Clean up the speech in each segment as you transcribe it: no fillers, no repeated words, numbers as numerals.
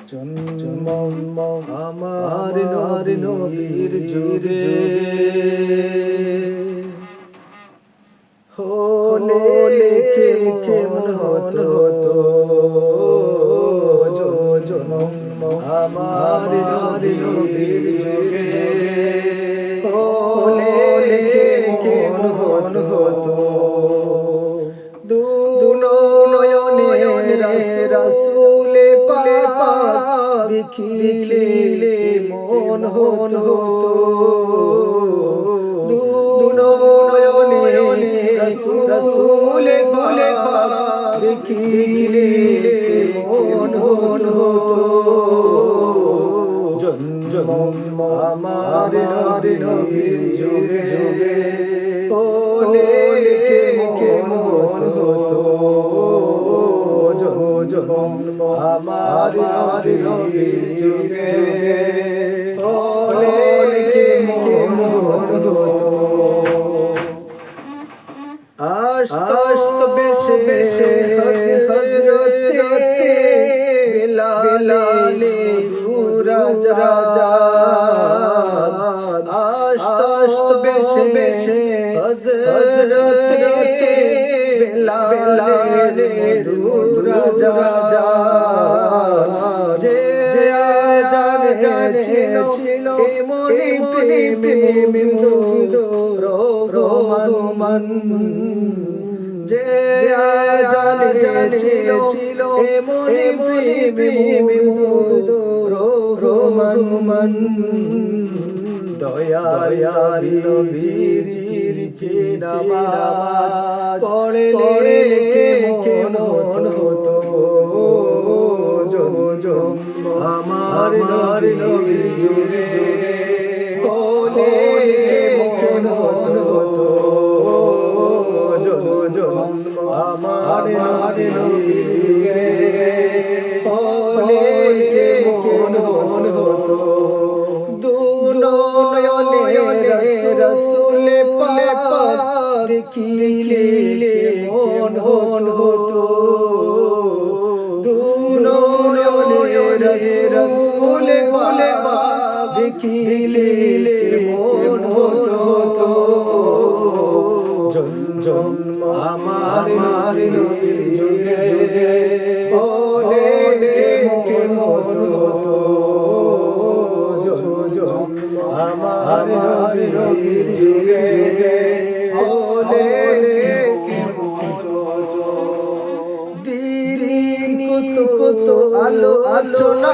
জন্ম আমার নবীর যুগে হলে কেমন হতো জন্ম আমার নবীর যুগে হলে কেমন হতো রাসূলে পাক দেখিলে মন হতো দুনয়নে রাসূলে পাক দেখিলে মন হতো জন্ম আমার নবীর যুগে হলে কেমন হতো জন্ম আমার নবীর যুগে হলে কেমন হতো আস্ত বেশে হযরতে বেলালে রাজা আস্ত বেশে হযরতে বেলালে রাজা যে ছিল মনে প্রেমে রোমান যে ছিল মনে প্রেমে রোমান দয়াল নবীর নামাজ পড়লে কেমন হতো জন্ম আমার নবীর যুগে হলে কেমন হতো জন্ম আমার নবীর যুগে হলে কেমন হতো দুনয়নে রাসূলে পাক দেখিলে মন হতো দুনয়নে রাসূলে পাক দেখিলে মন হতো জন্ম আমার নবীর যুগে হলে কেমন হতো আমার নবীর যুগে হলে কেমন হতো দিন কত আলো আলোচনা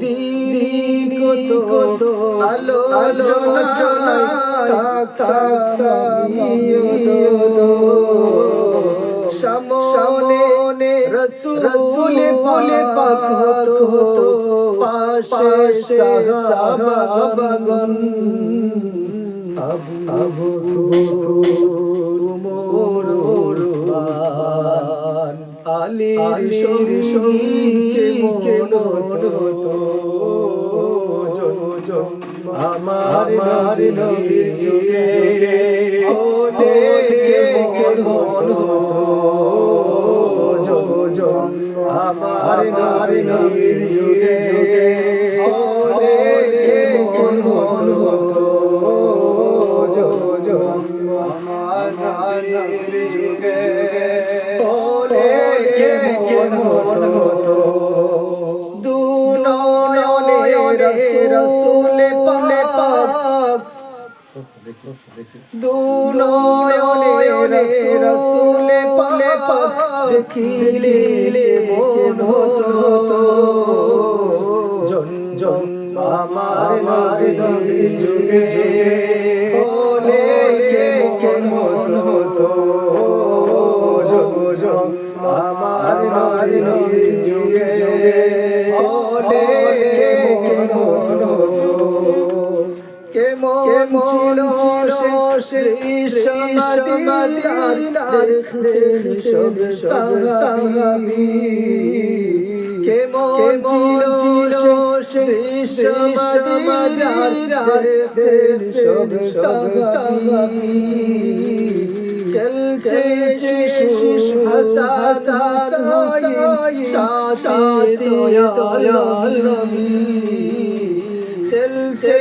দিন কত আলো আলোচনা সামনে রাসূলে পাক হতো পাশে সাহাবাগণ আবু উমর উসমান আলীর সঙ্গে কেমন হতো আমার নবীর যুগে হলে কেমন হতো আমার নবীর যুগে হলে কেমন হতো আমার নবীর যুগে হলে কেমন হতো দুনয়নে রাসূলে পাক দুনয়নে রাসূলে পাক দেখিলে মন হতো জন্ম আমার নবীর যুগে হলে কেমন হতো আমার নবীর যুগে হলে কেমন হতো কেমন ছিল সেই মদিনার সব সাহাবী কেমন সব সাহাবী খেলছে শিশু হাসান হুসাইন সাথে দয়াল নবী খেলছে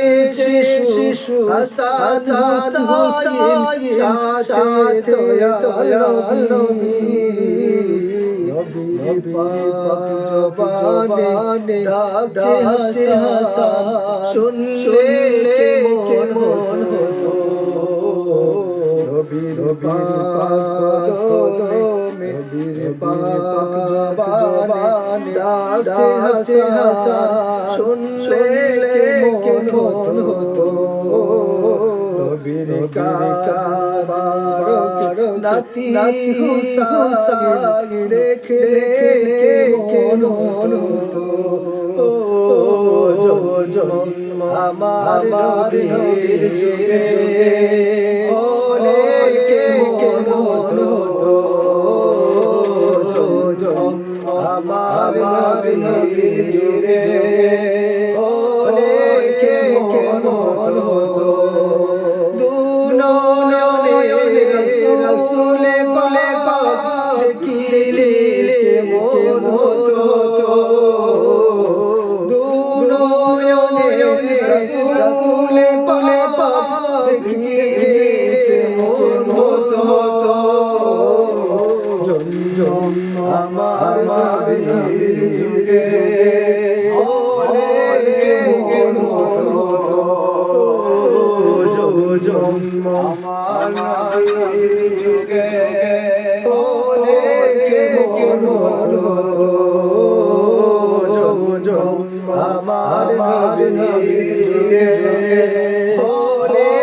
শিশু হাসান হুসাইন সাথে দয়াল নবী নবী পাক জবানে ডাকছে হাসান শুনলে কেমন হতো নবীর পাক কদমে নবীর পাক জবানে ডাকছে হাসান শুনলে কেমন হতো নবীর কাবার নাতি হুসাইন দেখলে কেমন হতো জন্ম আমার নবীর যুগে হলে কেমন হতো জন্ম আমার নবীর যুগে হলে কেমন হতো রসুলে পাক দেখিলে কেমন হতো রসুলে পাক দেখিলে কেমন হতো জন্ম আমার নবীর যুগে হলে কেমন হতো জন্ম আমার নবীর যুগে হলে কেমন হতো জন্ম আমার নবীর যুগে হলে